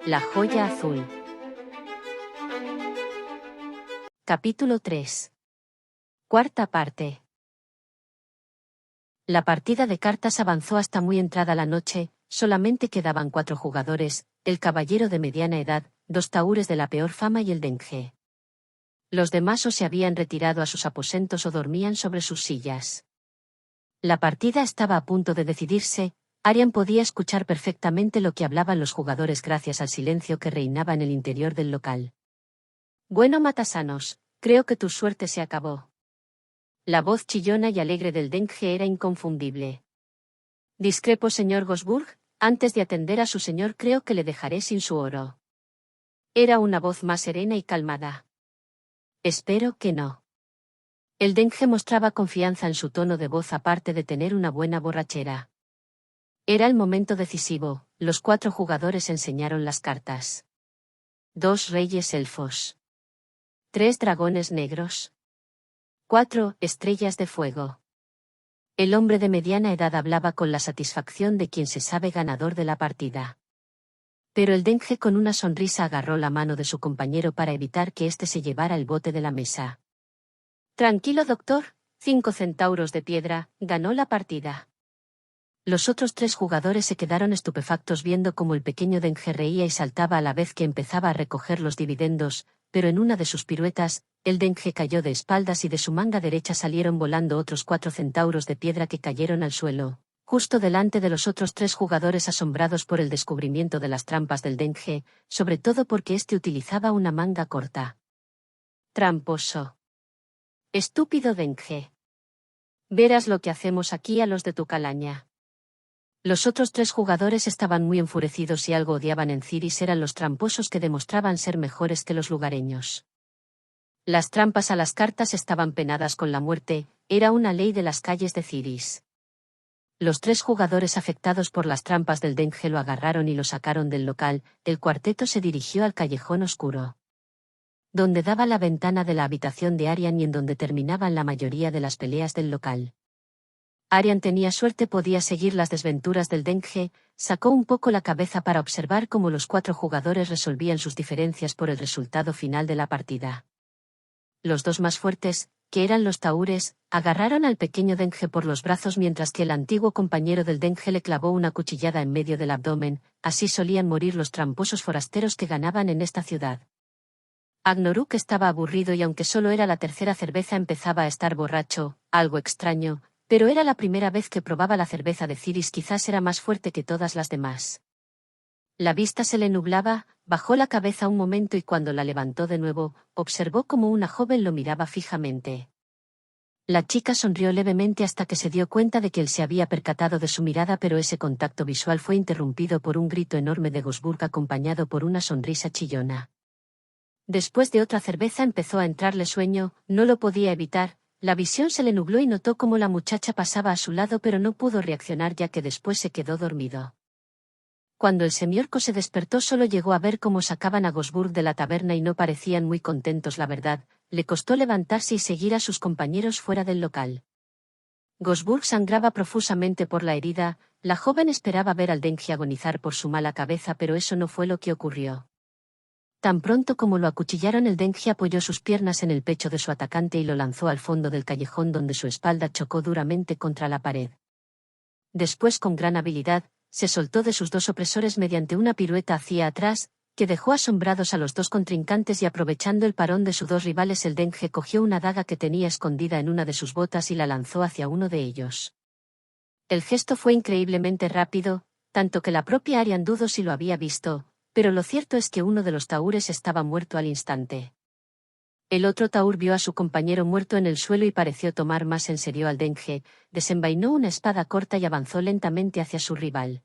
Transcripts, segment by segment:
La joya azul. Capítulo 3. Cuarta parte. La partida de cartas avanzó hasta muy entrada la noche, solamente quedaban 4 jugadores, el caballero de mediana edad, 2 tahúres de la peor fama y el dengue. Los demás o se habían retirado a sus aposentos o dormían sobre sus sillas. La partida estaba a punto de decidirse. Arian podía escuchar perfectamente lo que hablaban los jugadores gracias al silencio que reinaba en el interior del local. Bueno, matasanos, creo que tu suerte se acabó. La voz chillona y alegre del dengue era inconfundible. Discrepo, señor Gosburg, antes de atender a su señor creo que le dejaré sin su oro. Era una voz más serena y calmada. Espero que no. El dengue mostraba confianza en su tono de voz aparte de tener una buena borrachera. Era el momento decisivo, los 4 jugadores enseñaron las cartas. 2 reyes elfos. 3 dragones negros. 4 estrellas de fuego. El hombre de mediana edad hablaba con la satisfacción de quien se sabe ganador de la partida. Pero el dengue con una sonrisa agarró la mano de su compañero para evitar que éste se llevara el bote de la mesa. Tranquilo, doctor, 5 centauros de piedra, ganó la partida. Los otros 3 jugadores se quedaron estupefactos viendo cómo el pequeño dengue reía y saltaba a la vez que empezaba a recoger los dividendos, pero en una de sus piruetas, el dengue cayó de espaldas y de su manga derecha salieron volando otros 4 centauros de piedra que cayeron al suelo, justo delante de los otros 3 jugadores asombrados por el descubrimiento de las trampas del dengue, sobre todo porque éste utilizaba una manga corta. Tramposo. Estúpido dengue. Verás lo que hacemos aquí a los de tu calaña. Los otros 3 jugadores estaban muy enfurecidos y algo odiaban en Ciris eran los tramposos que demostraban ser mejores que los lugareños. Las trampas a las cartas estaban penadas con la muerte, era una ley de las calles de Ciris. Los 3 jugadores afectados por las trampas del dengue lo agarraron y lo sacaron del local, el cuarteto se dirigió al callejón oscuro, donde daba la ventana de la habitación de Arian y en donde terminaban la mayoría de las peleas del local. Arian tenía suerte, podía seguir las desventuras del dengue, sacó un poco la cabeza para observar cómo los 4 jugadores resolvían sus diferencias por el resultado final de la partida. Los 2 más fuertes, que eran los tahúres, agarraron al pequeño dengue por los brazos mientras que el antiguo compañero del dengue le clavó una cuchillada en medio del abdomen, así solían morir los tramposos forasteros que ganaban en esta ciudad. Agnoruk estaba aburrido y aunque solo era la 3ª cerveza empezaba a estar borracho, algo extraño, pero era la primera vez que probaba la cerveza de Ciris, quizás era más fuerte que todas las demás. La vista se le nublaba, bajó la cabeza un momento y cuando la levantó de nuevo, observó cómo una joven lo miraba fijamente. La chica sonrió levemente hasta que se dio cuenta de que él se había percatado de su mirada, pero ese contacto visual fue interrumpido por un grito enorme de Gosburg acompañado por una sonrisa chillona. Después de otra cerveza empezó a entrarle sueño, no lo podía evitar. La visión se le nubló y notó cómo la muchacha pasaba a su lado pero no pudo reaccionar ya que después se quedó dormido. Cuando el semiorco se despertó solo llegó a ver cómo sacaban a Gosburg de la taberna y no parecían muy contentos, la verdad, le costó levantarse y seguir a sus compañeros fuera del local. Gosburg sangraba profusamente por la herida, la joven esperaba ver al dengue agonizar por su mala cabeza pero eso no fue lo que ocurrió. Tan pronto como lo acuchillaron el dengue apoyó sus piernas en el pecho de su atacante y lo lanzó al fondo del callejón donde su espalda chocó duramente contra la pared. Después con gran habilidad, se soltó de sus 2 opresores mediante una pirueta hacia atrás, que dejó asombrados a los 2 contrincantes y aprovechando el parón de sus 2 rivales el dengue cogió una daga que tenía escondida en una de sus botas y la lanzó hacia uno de ellos. El gesto fue increíblemente rápido, tanto que la propia Arian dudó si lo había visto, pero lo cierto es que uno de los tahúres estaba muerto al instante. El otro tahúr vio a su compañero muerto en el suelo y pareció tomar más en serio al dengue, desenvainó una espada corta y avanzó lentamente hacia su rival.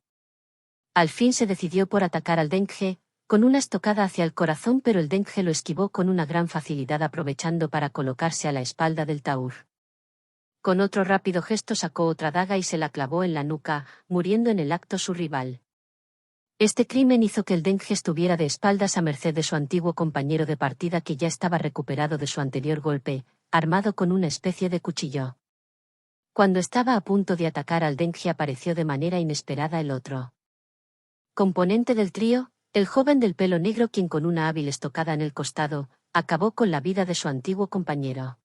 Al fin se decidió por atacar al dengue, con una estocada hacia el corazón, pero el dengue lo esquivó con una gran facilidad aprovechando para colocarse a la espalda del tahúr. Con otro rápido gesto sacó otra daga y se la clavó en la nuca, muriendo en el acto su rival. Este crimen hizo que el dengue estuviera de espaldas a merced de su antiguo compañero de partida que ya estaba recuperado de su anterior golpe, armado con una especie de cuchillo. Cuando estaba a punto de atacar al dengue apareció de manera inesperada el otro componente del trío, El joven del pelo negro, quien con una hábil estocada en el costado, acabó con la vida de su antiguo compañero.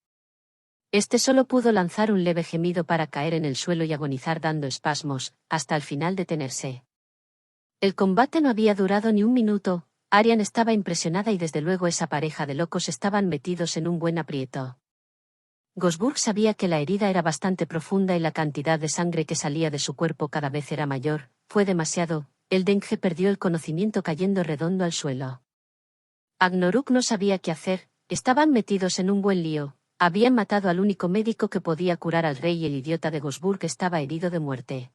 Este solo pudo lanzar un leve gemido para caer en el suelo y agonizar dando espasmos, hasta al final detenerse. El combate no había durado ni un minuto. Aryan estaba impresionada y desde luego esa pareja de locos estaban metidos en un buen aprieto. Gosburg sabía que la herida era bastante profunda y la cantidad de sangre que salía de su cuerpo cada vez era mayor. Fue demasiado. El Denghe perdió el conocimiento cayendo redondo al suelo. Agnaruk no sabía qué hacer. Estaban metidos en un buen lío. Habían matado al único médico que podía curar al rey y el idiota de Gosburg estaba herido de muerte.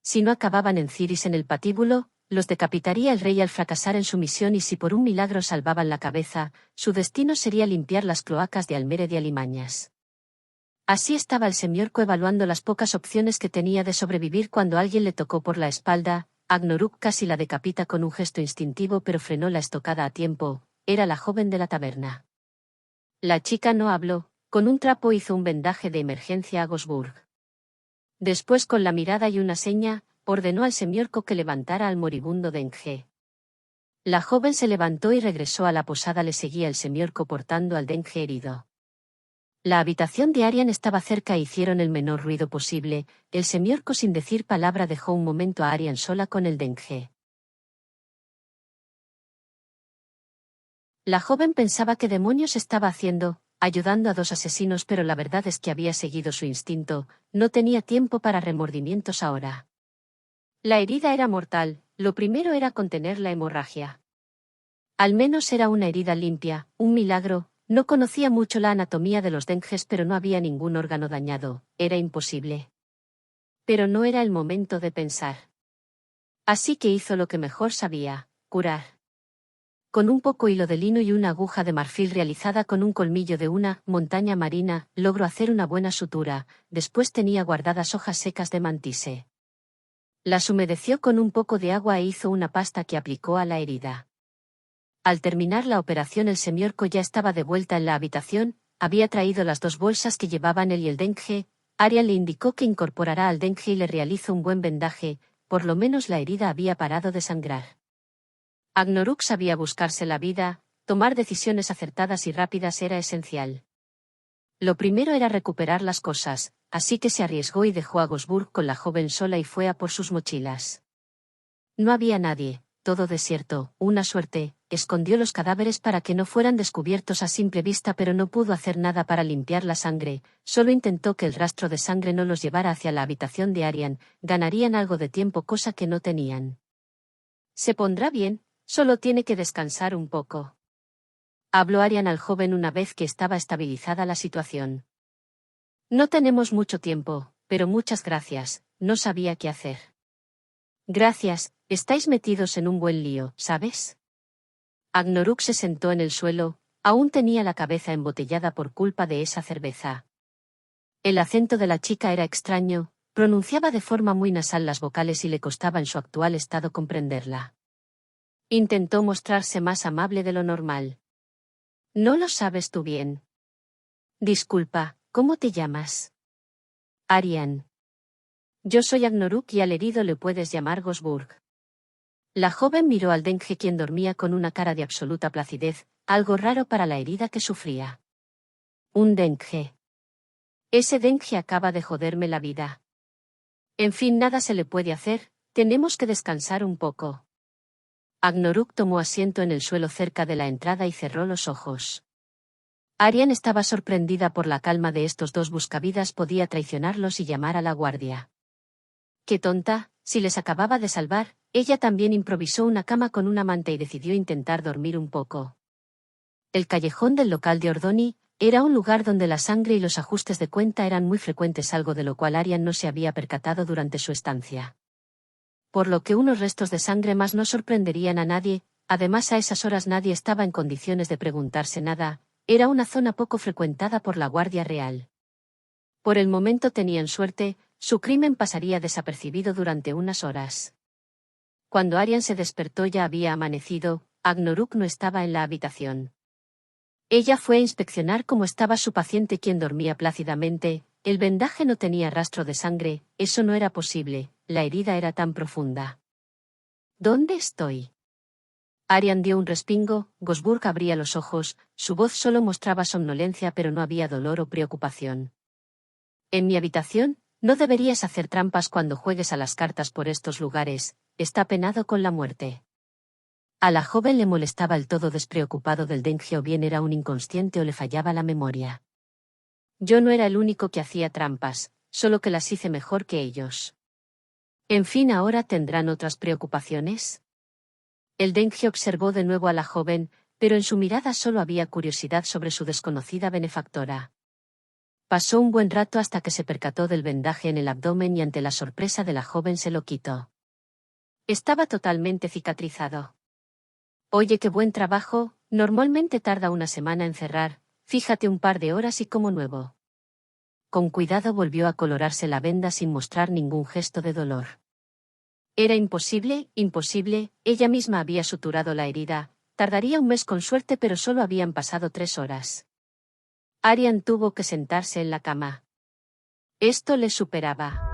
Si no acababan en Ciris en el patíbulo, los decapitaría el rey al fracasar en su misión, y si por un milagro salvaban la cabeza, su destino sería limpiar las cloacas de Almere de Alimañas. Así estaba el semiorco evaluando las pocas opciones que tenía de sobrevivir cuando alguien le tocó por la espalda. Agnaruk casi la decapita con un gesto instintivo, pero frenó la estocada a tiempo. Era la joven de la taberna. La chica no habló. Con un trapo hizo un vendaje de emergencia a Gosburg. Después, con la mirada y una seña, ordenó al semiorco que levantara al moribundo Denghe. La joven se levantó y regresó a la posada. Le seguía el semiorco portando al Denghe herido. La habitación de Aryan estaba cerca e hicieron el menor ruido posible. El semiorco, sin decir palabra, dejó un momento a Aryan sola con el Denghe. La joven pensaba qué demonios estaba haciendo, ayudando a dos asesinos, pero la verdad es que había seguido su instinto. No tenía tiempo para remordimientos ahora. La herida era mortal. Lo primero era contener la hemorragia. Al menos era una herida limpia, un milagro. No conocía mucho la anatomía de los Denghes, pero no había ningún órgano dañado. Era imposible. Pero no era el momento de pensar. Así que hizo lo que mejor sabía: curar. Con un poco hilo de lino y una aguja de marfil realizada con un colmillo de una montaña marina, logró hacer una buena sutura. Después tenía guardadas hojas secas de mantise. Las humedeció con un poco de agua e hizo una pasta que aplicó a la herida. Al terminar la operación, el semiorco ya estaba de vuelta en la habitación. Había traído las dos bolsas que llevaban él y el Denghe. Aryan le indicó que incorporará al Denghe y le realizó un buen vendaje. Por lo menos la herida había parado de sangrar. Agnaruk sabía buscarse la vida. Tomar decisiones acertadas y rápidas era esencial. Lo primero era recuperar las cosas, así que se arriesgó y dejó a Gosburg con la joven sola y fue a por sus mochilas. No había nadie, todo desierto. Una suerte. Escondió los cadáveres para que no fueran descubiertos a simple vista, pero no pudo hacer nada para limpiar la sangre. Solo intentó que el rastro de sangre no los llevara hacia la habitación de Aryan. Ganarían algo de tiempo, cosa que no tenían. Se pondrá bien, solo tiene que descansar un poco. Habló Aryan al joven una vez que estaba estabilizada la situación. No tenemos mucho tiempo, pero muchas gracias. No sabía qué hacer. Gracias, estáis metidos en un buen lío, ¿sabes? Agnaruk se sentó en el suelo. Aún tenía la cabeza embotellada por culpa de esa cerveza. El acento de la chica era extraño, pronunciaba de forma muy nasal las vocales y le costaba en su actual estado comprenderla. Intentó mostrarse más amable de lo normal. No lo sabes tú bien. Disculpa, ¿cómo te llamas? Aryan. Yo soy Agnaruk y al herido le puedes llamar Gosburg. La joven miró al Denghe, quien dormía con una cara de absoluta placidez, algo raro para la herida que sufría. Un Denghe. Ese Denghe acaba de joderme la vida. En fin, nada se le puede hacer, tenemos que descansar un poco. Agnaruk tomó asiento en el suelo cerca de la entrada y cerró los ojos. Aryan estaba sorprendida por la calma de estos dos buscavidas. Podía traicionarlos y llamar a la guardia. ¡Qué tonta! Si les acababa de salvar. Ella también improvisó una cama con una manta y decidió intentar dormir un poco. El callejón del local de Ordoni era un lugar donde la sangre y los ajustes de cuenta eran muy frecuentes, algo de lo cual Aryan no se había percatado durante su estancia. Por lo que unos restos de sangre más no sorprenderían a nadie. Además, a esas horas nadie estaba en condiciones de preguntarse nada. Era una zona poco frecuentada por la Guardia Real. Por el momento tenían suerte, su crimen pasaría desapercibido durante unas horas. Cuando Aryan se despertó ya había amanecido. Agnaruk no estaba en la habitación. Ella fue a inspeccionar cómo estaba su paciente, quien dormía plácidamente. El vendaje no tenía rastro de sangre. Eso no era posible, la herida era tan profunda. ¿Dónde estoy? Arian dio un respingo, Gosburg abría los ojos, su voz solo mostraba somnolencia pero no había dolor o preocupación. En mi habitación, no deberías hacer trampas cuando juegues a las cartas por estos lugares, está penado con la muerte. A la joven le molestaba el todo despreocupado del dengue o bien era un inconsciente o le fallaba la memoria. Yo no era el único que hacía trampas, solo que las hice mejor que ellos. En fin, ahora tendrán otras preocupaciones. El dengue observó de nuevo a la joven, pero en su mirada solo había curiosidad sobre su desconocida benefactora. Pasó un buen rato hasta que se percató del vendaje en el abdomen y ante la sorpresa de la joven se lo quitó. Estaba totalmente cicatrizado. Oye, qué buen trabajo, normalmente tarda una semana en cerrar, fíjate un par de horas y como nuevo. Con cuidado volvió a colorarse la venda sin mostrar ningún gesto de dolor. Era imposible, ella misma había suturado la herida, tardaría un mes con suerte pero solo habían pasado 3 horas. Arian tuvo que sentarse en la cama. Esto le superaba.